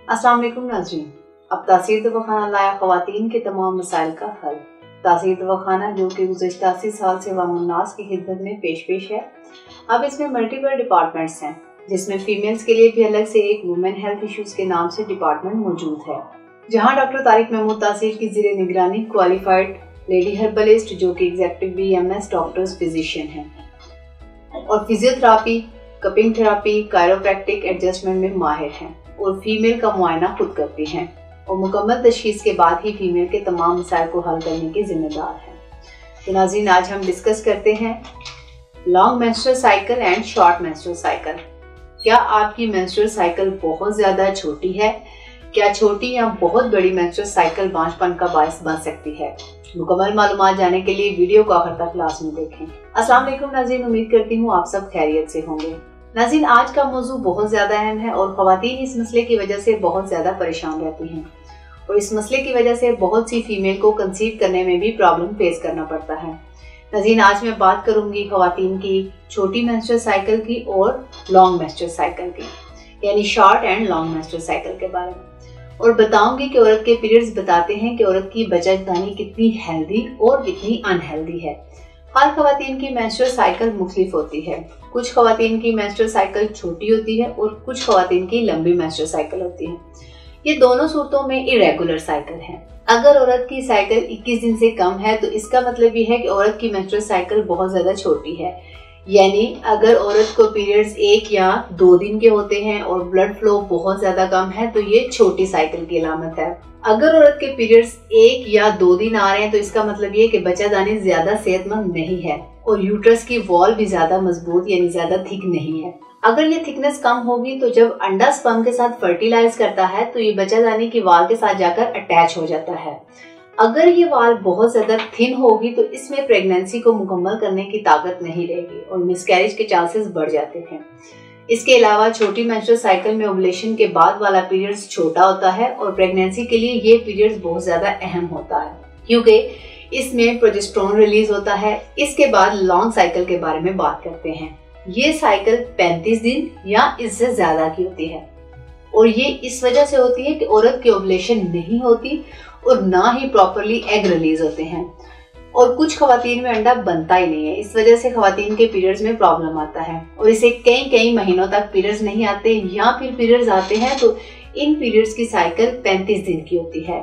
अस्सलाम वालेकुम नाज़रीन। अब तासीर दवाखाना लाया ख़वातीन के तमाम मसाइल का हल। तासीर दवाखाना जो कि गुज़श्ता 80 साल से वामुन्नास की खिदमत में पेश है। अब इसमें मल्टीपल डिपार्टमेंट्स हैं, जिसमें फीमेल्स के लिए भी अलग से एक वुमेन हेल्थ इश्यूज के नाम से डिपार्टमेंट मौजूद है, जहां डॉक्टर तारिक महमूद तासीर की ज़ेरे निगरानी क्वालिफाइड लेडी हर्बलिस्ट जो कि एग्जेक्टिव BMS डॉक्टर्स फिजिशियन हैं और physiotherapy, cupping therapy, chiropractic adjustment में माहिर हैं और फीमेल का मुआयना खुद करती हैं और मुकम्मल तशखीस के बाद ही फीमेल के तमाम मसाइल को हल करने के जिम्मेदार हैं। तो नाज़रीन, आज हम डिस्कस करते हैं long menstrual cycle and short menstrual cycle. क्या आपकी मेंस्ट्रुअल साइकिल बहुत ज़्यादा छोटी है? क्या छोटी या बहुत बड़ी मेंस्ट्रुअल साइकिल बांझपन का बायस बन सकती है? मुकम्मल मालूमात जानने के लिए वीडियो को आखिर तक लाज़मी देखें। अस्सलाम वालेकुम नाज़रीन, उम्मीद करती हूँ आप सब खैरियत से होंगे। नाज़रीन, आज का मौजू बहुत ज़्यादा अहम है और ख़वातीन इस मसले की वजह से बहुत ज़्यादा परेशान रहती हैं और इस मसले की वजह से बहुत सी फीमेल को कंसीव करने में भी प्रॉब्लम फेस करना पड़ता है। नाज़रीन, आज मैं बात करूंगी ख़वातीन की छोटी मेंस्ट्रुअल साइकिल की और लॉन्ग मेंस्ट्रुअल साइकिल की, यानी short and long menstrual cycle के बारे में, और बताऊंगी कि औरत के पीरियड्स बताते हैं कि औरत की बच्चादानी कितनी हेल्दी और कितनी अनहेल्दी है। हर ख़वातीन की मेंस्ट्रुअल साइकिल मुख्तलिफ होती है। कुछ ख़वातीन की मेंस्ट्रुअल साइकिल छोटी होती है और कुछ ख़वातीन की लंबी मेंस्ट्रुअल साइकिल होती है। ये दोनों सूरतों में इरेगुलर साइकिल है। अगर औरत की साइकिल 21 दिन से कम है तो इसका मतलब ये है कि औरत की मेंस्ट्रुअल साइकिल बहुत ज्यादा छोटी है, यानी अगर औरत को पीरियड्स 1 या 2 दिन के होते हैं और ब्लड फ्लो बहुत ज्यादा कम है तो ये छोटी साइकिल की अलामत है। अगर औरत के पीरियड्स 1 या 2 दिन आ रहे हैं तो इसका मतलब ये कि बच्चादानी ज्यादा सेहतमंद नहीं है और यूट्रस की वॉल भी ज्यादा मजबूत यानी ज्यादा थिक नहीं है। अगर ये थिकनेस कम होगी तो जब अंडा स्पर्म के साथ फर्टिलाइज करता है तो ये बच्चादानी की वाल के साथ जाकर अटैच हो जाता है। अगर ये वाल बहुत ज्यादा थिन होगी तो इसमें प्रेगनेंसी को मुकम्मल करने की ताकत नहीं रहेगी और मिसकैरेज के चांसेस बढ़ जाते हैं। इसके अलावा छोटी मेंस्ट्रुअल साइकिल में ओवुलेशन के बाद वाला पीरियड्स छोटा होता है और प्रेगनेंसी के लिए ये पीरियड्स बहुत ज्यादा अहम होता है क्योंकि इसमें प्रोजेस्टेरोन रिलीज होता है। इसके बाद लॉन्ग साइकिल के बारे में बात करते हैं। ये साइकिल 35 दिन या इससे ज्यादा की होती है और ये इस वजह से होती है कि औरत की ओवुलेशन नहीं होती और ना ही प्रॉपरली एग रिलीज होते हैं और कुछ ख़वातीन में अंडा बनता ही नहीं है। इस वजह से ख़वातीन के पीरियड्स में प्रॉब्लम आता है और इसे कई महीनों तक पीरियड्स नहीं आते या फिर पीरियड्स आते हैं तो इन पीरियड्स की साइकिल 35 दिन की होती है।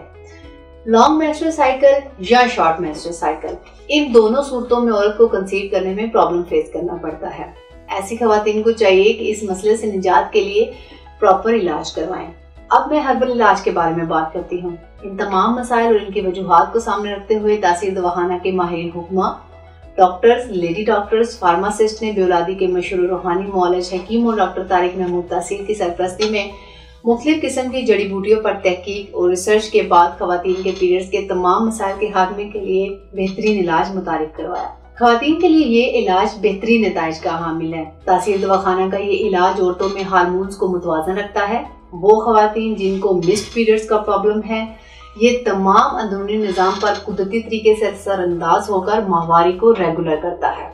लॉन्ग मेंस्ट्रुअल साइकिल या शॉर्ट मेंस्ट्रुअल साइकिल, इन दोनों सूरतों में औरत को कंसीव करने में प्रॉब्लम फेस करना पड़ता है। ऐसी ख़वातीन को चाहिए कि इस मसले से निजात के लिए प्रॉपर इलाज करवाएं। अब मैं हर्बल इलाज के बारे में बात करती हूँ। इन तमाम मसाइल और इनकी वजूहात को सामने रखते हुए तासीर दवाखाना के माहिर हुक्मा, डॉक्टर्स, लेडी डॉक्टर्स, फार्मासिस्ट ने बेऔलादी के मशहूर रूहानी मौलज हकीम और डॉक्टर तारिक महमूद तासीर की सरपरस्ती में मुख्तलिफ किस्म की जड़ी बूटियों पर तहकीक और रिसर्च के बाद ख़वातीन के पीरियड्स के तमाम मसाइल के खात्मे के लिए बेहतरीन इलाज मुतारिफ करवाया। ख़वातीन के लिए ये इलाज बेहतरीन नताइज का हामिल है। तासीर दवाखाना का ये इलाज औरतों में हार्मोन्स को मुतवाज़न रखता है। वो ख़वातीन जिनको मिस्ड पीरियड्स का प्रॉब्लम है, ये तमाम अंदरूनी निज़ाम पर कुदरती तरीके से असरअंदाज होकर माहवारी को रेगुलर करता है,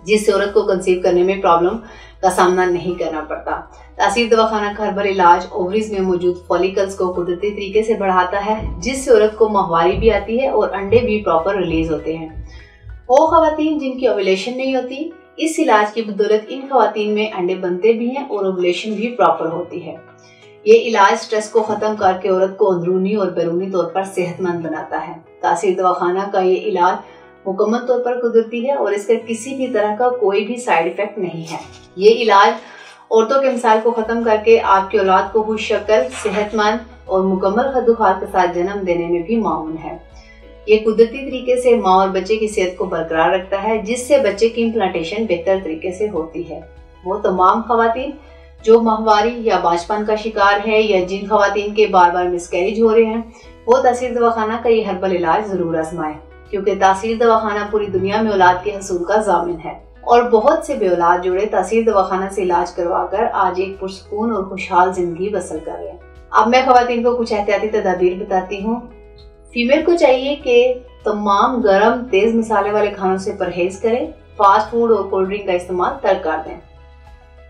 जिससे औरत को कंसीव करने में प्रॉब्लम का सामना नहीं करना पड़ता। तासीर दवाखाना का हर्बल इलाज ओवरीज में मौजूद फॉलिकल्स को कुदरती तरीके से बढ़ाता है, जिससे औरत को माहवारी भी आती है और अंडे भी प्रॉपर रिलीज होते हैं। वो ख़वातीन जिनकी ओवुलेशन नहीं होती, इस इलाज की बदौलत इन ख़वातीन में अंडे बनते भी हैं और ओवुलेशन भी प्रॉपर होती है। ये इलाज स्ट्रेस को खत्म करके औरत को अंदरूनी और बैरूनी तौर पर सेहतमंद बनाता है। तासीर दवाखाना का ये इलाज मुकम्मल तौर पर कुदरती है और इसका किसी भी तरह का कोई भी साइड इफेक्ट नहीं है। ये इलाज औरतों के मसाइल को खत्म करके आपकी औलाद को खुशशक्ल, सेहतमंद और मुकम्मल खदुखार के साथ जन्म देने में भी मामून है। ये कुदरती तरीके से माँ और बच्चे की सेहत को बरकरार रखता है, जिससे बच्चे की इम्प्लांटेशन बेहतर तरीके से होती है। वो तमाम ख़वातीन जो माहवारी या बांझपन का शिकार है या जिन ख़वातीन के बार बार मिसकैरेज हो रहे हैं, वो तासीर दवाखाना का ये हर्बल इलाज जरूर आजमाएं, क्योंकि तासीर दवाखाना पूरी दुनिया में औलाद के हसूल का जामिन है और बहुत से बेऔलाद जोड़े तासीर दवाखाना से इलाज करवाकर आज एक पुरसुकून और खुशहाल जिंदगी बसर कर रहे हैं। अब मैं ख़वातीन को कुछ एहतियाती तदाबीर बताती हूँ। फीमेल को चाहिए कि तमाम गर्म तेज मसाले वाले खानों से परहेज करें, फास्ट फूड और कोल्ड ड्रिंक का इस्तेमाल तर्क कर दें।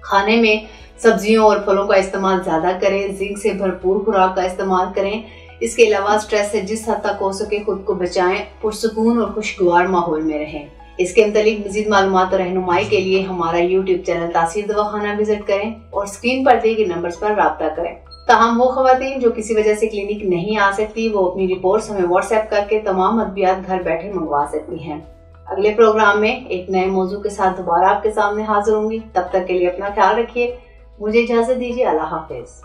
खाने में सब्जियों और फलों का इस्तेमाल ज्यादा करें। जिंक से भरपूर खुराक का इस्तेमाल करें। इसके अलावा स्ट्रेस से जिस हद तक हो सके खुद को बचाएं, पुरसुकून और खुशगवार माहौल में रहें। इसके मुतालिक मज़ीद मालूमात और रहनुमाई के लिए हमारा यूट्यूब चैनल तासीर दवाखाना विजिट करें और स्क्रीन पर दिए गए नंबर्स पर राब्ता करें। ताहम वो खवातीन जो किसी वजह से क्लिनिक नहीं आ सकती, वो अपनी रिपोर्ट्स हमें व्हाट्सएप करके तमाम अद्वियात घर बैठे मंगवा सकती हैं। अगले प्रोग्राम में एक नए मौजू के साथ दोबारा आपके सामने हाजिर होंगी। तब तक के लिए अपना ख्याल रखिए। मुझे इजाजत दीजिए। अल्लाह हाफिज।